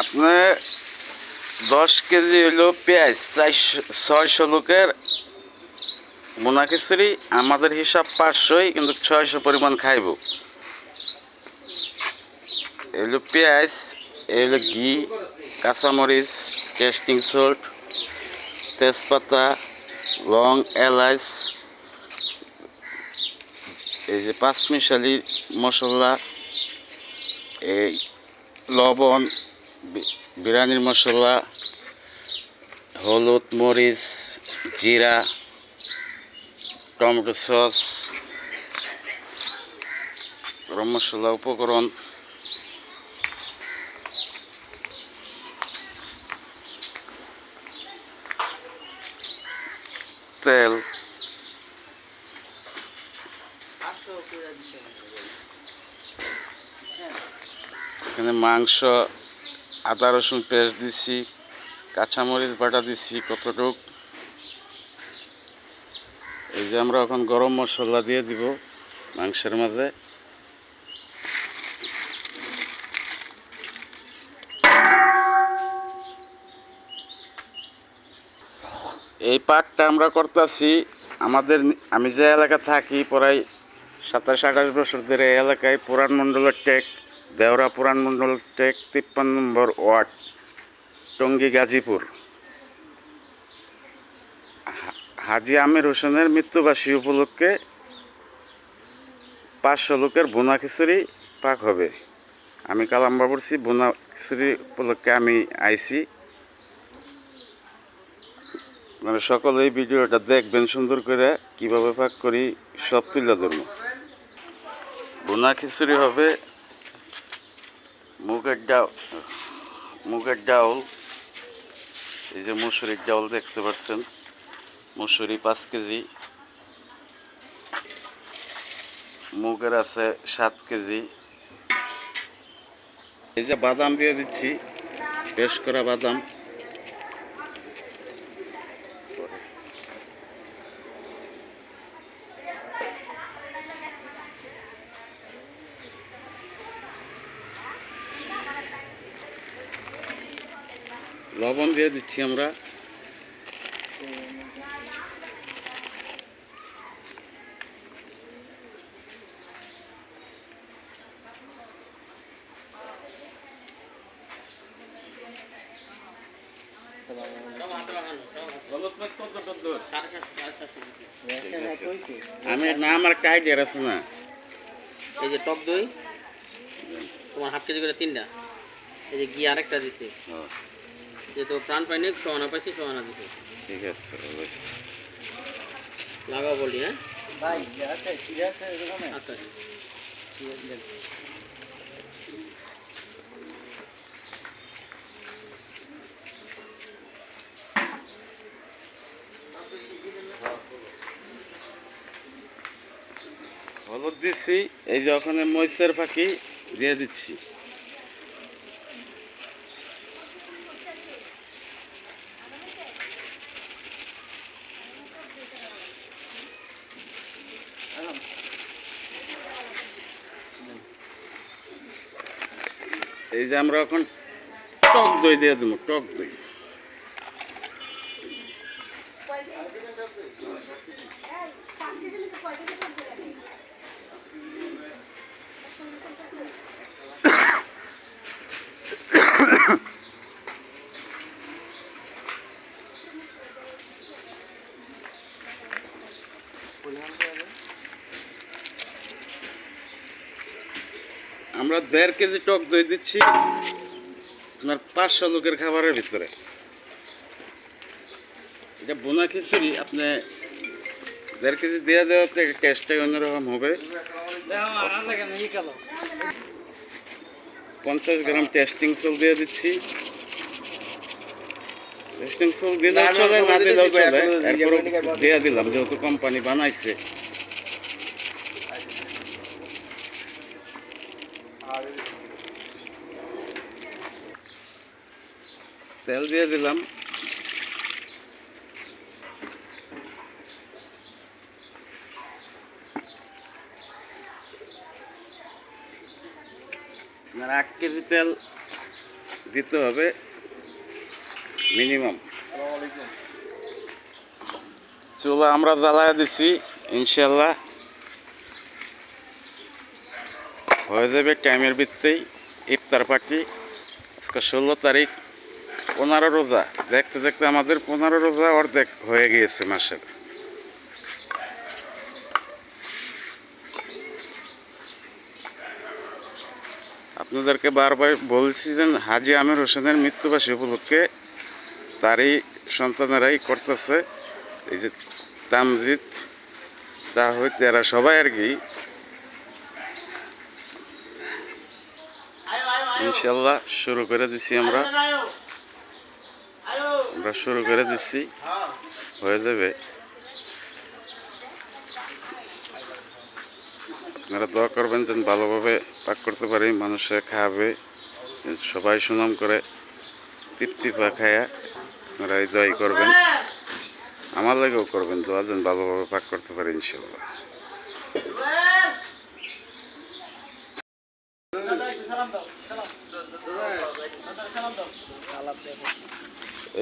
আপনার 10 কেজি হইল পেঁয়াজ 600 লোকের মোনা খিচুড়ি। আমাদের হিসাব 500, কিন্তু 600 পরিমাণ খাইব। এগুলো পেঁয়াজ, এগুলো ঘি, কাঁচামরিচ, টেস্টিং সল্ট, তেজপাতা, লং, এলাচ, এই যে পাঁচমিশালি মশলা, এই লবণ, বিরিয়ানির মশলা, হলুদ, মরিচ, জিরা, টমেটো সস, গরম মশলা উপকরণ, তেল, এখানে মাংস, আদা রসুন পেস্ট দিছি, কাঁচামরিচ বাটা দিছি কতটুক। এই যে আমরা এখন গরম মশলা দিয়ে দিব মাংসের মাঝে। এই পাকটা আমরা করতেছি আমি যে এলাকা থাকি প্রায় 27-28 বছর ধরে এই এলাকায় পুরাণ মণ্ডলের টেক, দেওরা পুরাণ মণ্ডল টেক 53 নম্বর ওয়ার্ড, টঙ্গী, গাজীপুর। হাজী আমির হোসেনের মৃত্যুবার্ষিকী উপলক্ষে 500 লোকের বোনা খিচুড়ি পাক হবে। আমি কালাম্বা পড়ছি, বোনা খিচুড়ি উপলক্ষে আমি আইছি। মানে সকলে এই ভিডিওটা দেখবেন সুন্দর করে, কিভাবে পাক করি সব তুলে ধরবো। বোনা খিচুড়ি হবে মুগের ডাউল। এই যে মুসুরির ডাউল দেখতে পাচ্ছেন, মুসুরি 5 কেজি, মুগের আছে 7 কেজি। এই যে বাদাম দিয়ে দিচ্ছি, পেস্ট করা বাদাম। লবণ দিয়ে দিচ্ছি আমরা। আমি না, আমার একটা আইডিয়া আছে না। এই যে টক দই তোমার হাফ কেজি করে 3টা। এই যে ঘি আরেকটা দিছি, যেহেতু প্রাণ পাইনি সোয়ানা পাইছি, সোয়ানা দিছি। ঠিক আছে, লাগাও বলি। হ্যাঁ ভাই আচ্ছা ঠিক আছে, এরকম আচ্ছা হলুদ দিচ্ছি। এই যে ওখানে মরিচের ফাঁকি দিয়ে দিচ্ছি। এই যে আমরা এখন টক দই দিয়ে দেবো, টক দই। আমরা 1.5 কেজি টক দই দিচ্ছি আপনার 500 লোকের খাবারের ভিতরে। এটা বোনা খিচুড়ি, আপনি 1.5 কেজি দিয়ে দেওয়াতে টেস্টটাই অন্যরকম হবে। 50 গ্রাম টেস্টিং সল্ট দিয়ে দিচ্ছি। টেস্টিং সল্ট দিলেও চলে, না দিলেও চলে, এরপরে দিয়ে দিলাম যেহেতু কোম্পানি বানাইছে। তেল দিয়ে দিলাম। কেজি তেল দিতে হবে মিনিমাম। চুলা আমরা জ্বালায় দিছি, ইনশাল্লাহ হয়ে যাবে টাইমের ভিত্তেই ইফতার পার্টি। আজকে 16 তারিখ, 15 রোজা। দেখতে দেখতে আমাদের 15 রোজা অর্ধেক হয়ে গিয়েছে মাসের। আপনাদেরকে বারবার বলছি যে হাজী আমির হোসেনের মৃত্যুবার্ষিকী উপলক্ষে তারই সন্তানেরাই করতেছে এই যে তামজিদ তাহিদ, এরা সবাই আর কি ইনশাল্লাহ শুরু করে দিছি। আমরা শুরু করে দিচ্ছি, হয়ে যাবে। আপনারা দোয়া করবেন যেন ভালোভাবে পাক করতে পারি, মানুষে খাবে, সবাই সুনাম করে তৃপ্তি পা খায়া আপনারা এই দোয়াই করবেন, আমার লাগেও করবেন দোয়া যেন ভালোভাবে পাক করতে পারি ইনশাল্লাহ।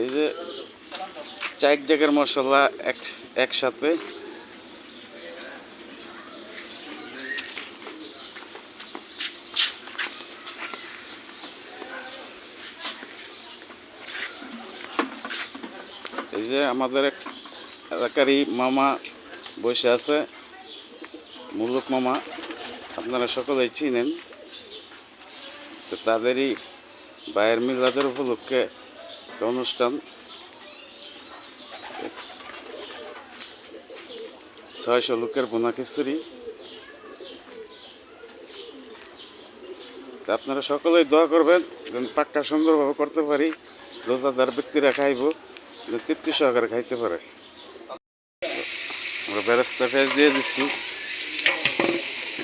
এই যে 4 ডেকের মশলা একসাথে এই যে আমাদের এক এলাকারই মামা বসে আছে, মুলুক মামা, আপনারা সকলেই চিনেন। তো তাদেরই ভাইয়ের মিলাদের উপলক্ষে একটা অনুষ্ঠান, 600 লোকের বোনা খিচুড়ি। তা আপনারা সকলেই দোয়া করবেন যেন পাকটা সুন্দরভাবে করতে পারি, রোজাদার ব্যক্তিরা খাইব যেন তৃপ্তি সহকারে খাইতে পারে। আমরা বেরেস্তা পেঁয়াজ দিয়ে দিচ্ছি,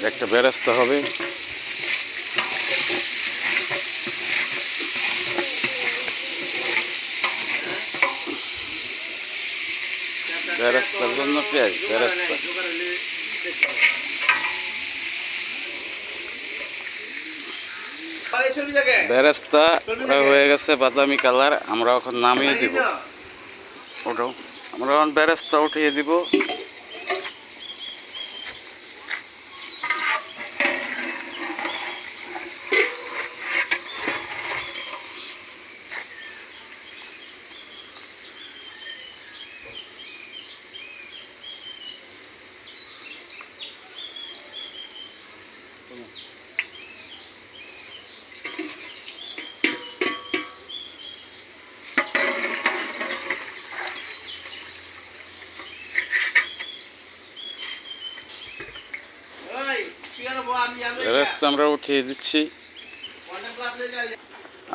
একটা বেরেস্তা হবে। বেরেস্তার জন্য পেঁয়াজ, বেরেস্তা বেরেস্তা হয়ে গেছে বাদামি কালার, আমরা এখন নামিয়ে দিব। ওটাও আমরা এখন বেরেস্তা উঠিয়ে দিব। বেরেস্তা আমরা উঠিয়ে দিচ্ছি।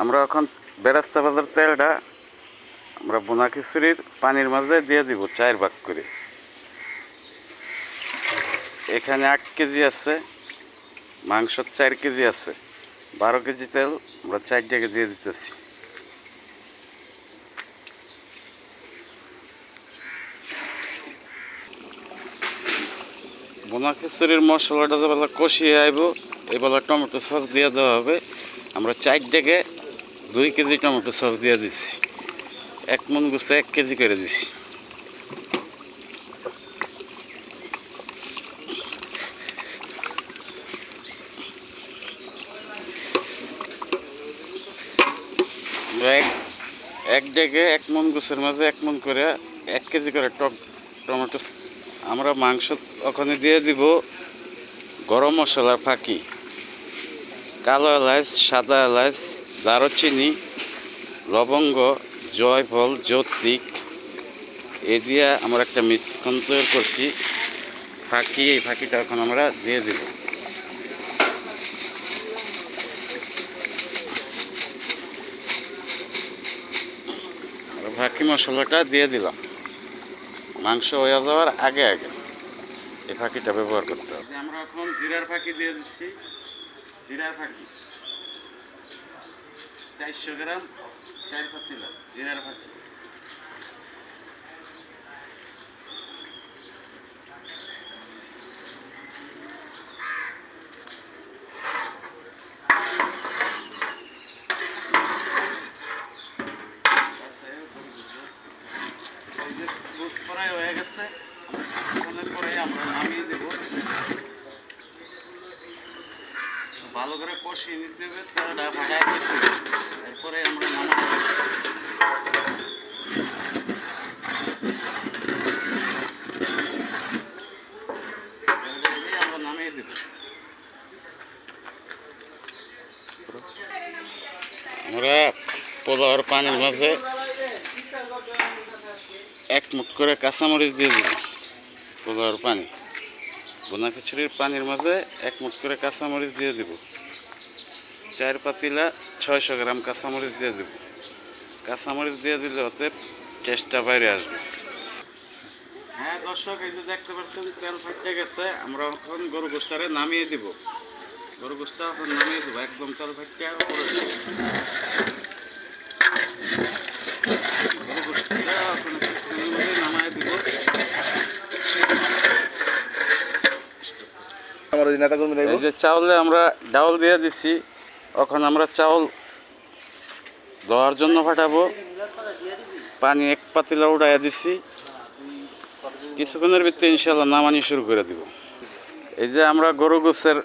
আমরা এখন বেরেস্তা বাজার তেলটা আমরা বোনা খিচুড়ির পানির মাঝে দিয়ে দিব 4 ভাগ করে। এখানে 8 কেজি আছে মাংস, 4 কেজি আছে, 12 কেজি তেল আমরা 4 জায়গা দিয়ে দিতেছি। বোনা খিচুড়ির মশলাটা যেবেলা কষিয়ে আইব, এবেলা টমেটো সস দিয়ে দেওয়া হবে। আমরা 4 ডেকে 2 কেজি টমেটো সস দিয়ে দিচ্ছি, 1 মন গুছে 1 কেজি করে দিছি। এক ডেকে 1 মন গুছের মাঝে 1 মন করে 1 কেজি করে টমেটো। আমরা মাংস ওখানে দিয়ে দিব গরম মশলার ফাঁকি, কালো এলাচ, সাদা এলাচ, দারুচিনি, লবঙ্গ, জয়ফল, যৌত্রিক, এ দিয়ে আমরা একটা মিশ্রণ তৈরি করছি ফাঁকি। এই ফাঁকিটা এখন আমরা দিয়ে দিব। ফাঁকি মশলাটা দিয়ে দিলাম, মাংস হয়ে যাওয়ার আগে আগে এই ফাঁকিটা ব্যবহার করতে হবে। আমরা এখন জিরার ফাঁকি দিয়ে দিচ্ছি। জিরার ফাঁকি 400 গ্রাম, 4 পাতিলা জিরার ফাঁকি। কষিয়ে নিতে হবে, তেলটা ভাজায় দিতে হবে, এরপরে আমরা নামাবো। তেলটা দিয়ে আমরা নামিয়ে দেবো। আমরা পোলাওর পানির মাঝে 1 মুঠ করে কাঁচামরিচ দিয়ে দেব। পোলাওর পানি, বোনা খিচুড়ির পানির মাঝে 1 মুঠ করে কাঁচামরিচ দিয়ে দেব। 4 পাতিলা 600 গ্রাম কাঁচামরিচ দিয়ে দেব। কাঁচামরিচ দিয়ে দিলে ওতে টেস্টটা বাইরে আসবে। হ্যাঁ দর্শক, এই যে দেখতে পাচ্ছেন তেল ফাটে গেছে, আমরা এখন গরু গোশটারে নামিয়ে দিব। গরু গোশটা এখন নামিয়ে দেবো, একদম তেল ফাটে উপরে গরু গোশটা এখন কিছুক্ষণের মধ্যে নামিয়ে দিব। এই যে চাউলে আমরা ডাউল দিয়ে দিছি, এখন আমরা চাউল ধোয়ার জন্য ফাটাবো। পানি 1 পাতিলা উঠাইয়া দিছি, কিছুক্ষণের ভিতরে ইনশাল্লাহ নামানি শুরু করে দিব। এই যে আমরা গরু গোছের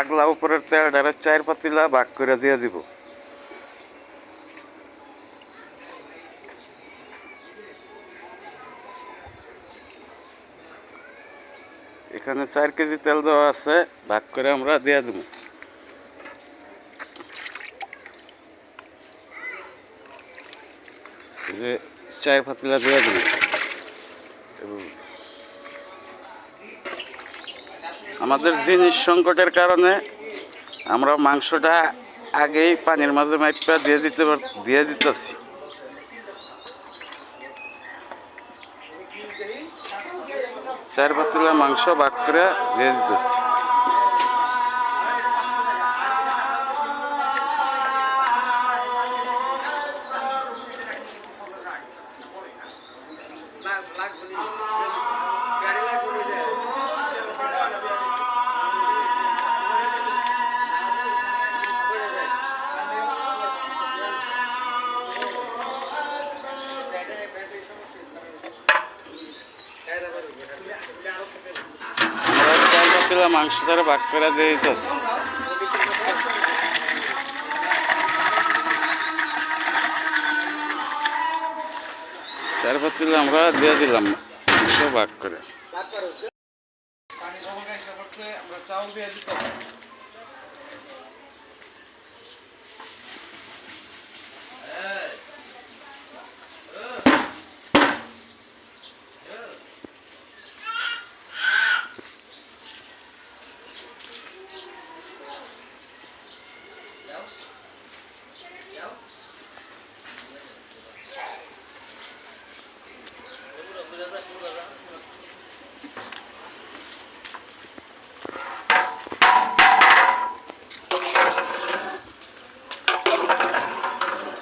আগলা উপরের তেলটারে 4 পাতিলা ভাগ করে দিয়ে দিব। এখানে 4 কেজি তেল দেওয়া আছে, ভাগ করে আমরা দিয়ে দেব। এই যে 4 পাতিলা দিয়ে দেব। আমাদের জিনিস সংকটের কারণে আমরা মাংসটা আগেই পানির মাঝে মাইপা দিয়ে দিতেছি। চার পাতিলা মাংস ভাগ করে দিয়ে দিতেছি। মাংসটারে ভাগ করে দিয়ে দিতেছি। চার পাতিল আমরা দিয়ে দিলাম মাংস ভাগ করে। আমরা চাউল দিয়ে দিতে হবে।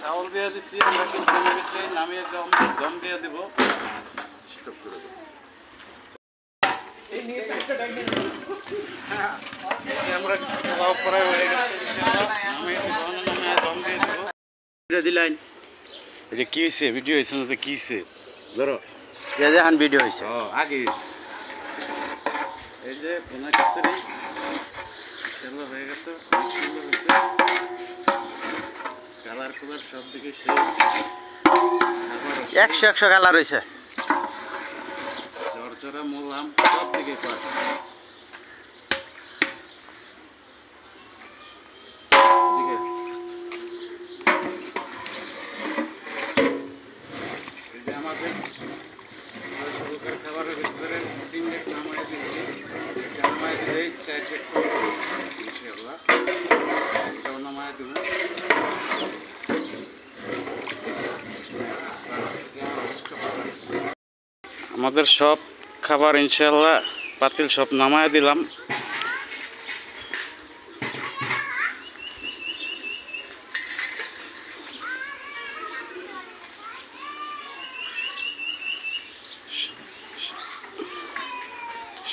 চাউল দিয়ে দিচ্ছি, আমরা কিছুক্ষণের ভিতরে নামিয়ে দম দিয়ে দেবো। স্টপ করে দেবো। আমরা পোলাও প্রায় হয়ে গেছে, নামিয়ে দম দিয়ে দেবো। দিলেন এটা কি হয়েছে? ভিডিও হয়েছে না তো কি হয়েছে? ধরো যেখান ভিডিও হয়েছে আগে এই যে বোনা খিচুড়ি ইনশাল্লাহ হয়ে গেছে, অনেক সুন্দর হয়েছে। কালার কুলার সব দিকে সে 100 কালার হয়েছে। চরচরা মোলাম সব দিকে পায়। এই যে আমাদের সরকার খাবারের ভিতরে 3 প্লেট নামাই দিয়েছি, নামাই দিলে 4 প্লেট কম করে ইনশাল্লাহ এটাও নামাই দেবো। আমাদের সব খাবার ইনশাল্লাহ পাতিল সব নামায় দিলাম।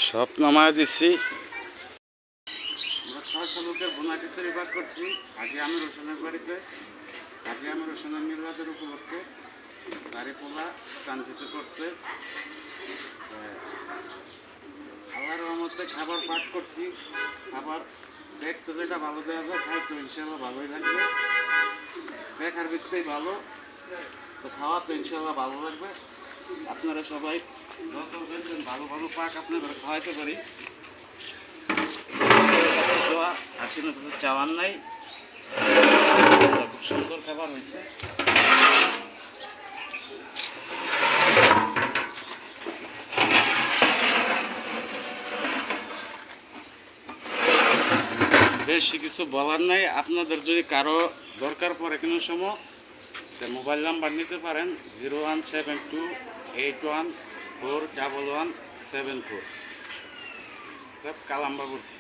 সব নামায় দিচ্ছি। আমরা 600 লোকের বোনা খিচুড়ি ভাগ করছি। আগে আমি রসুনের বাড়িতে, আগে আমি রসুনের মিলবাদের উপলক্ষে গাড়ি পোলা কাঞ্চিত করছে। আল্লাহর রহমতে খাবার পাক করছি, খাবার দেখতে যেটা ভালো দেওয়া যায় খাই তো ইনশাল্লাহ ভালোই লাগবে, দেখার ভিত্তিতেই ভালো, তো খাওয়া তো ইনশাল্লাহ ভালো লাগবে। আপনারা সবাই যত বলছেন ভালো ভালো পাক আপনাদের খাওয়াইতে পারি, আর কোনো কিছু চাওয়ার নাই। খুব সুন্দর খাবার হয়েছে। বেশি কিছু বলার নাই, আপনাদের যদি কারো দরকার পড়ে কোনো সময় তা মোবাইল নাম্বার নিতে পারেন 01728141174। কালাম্বা করছি।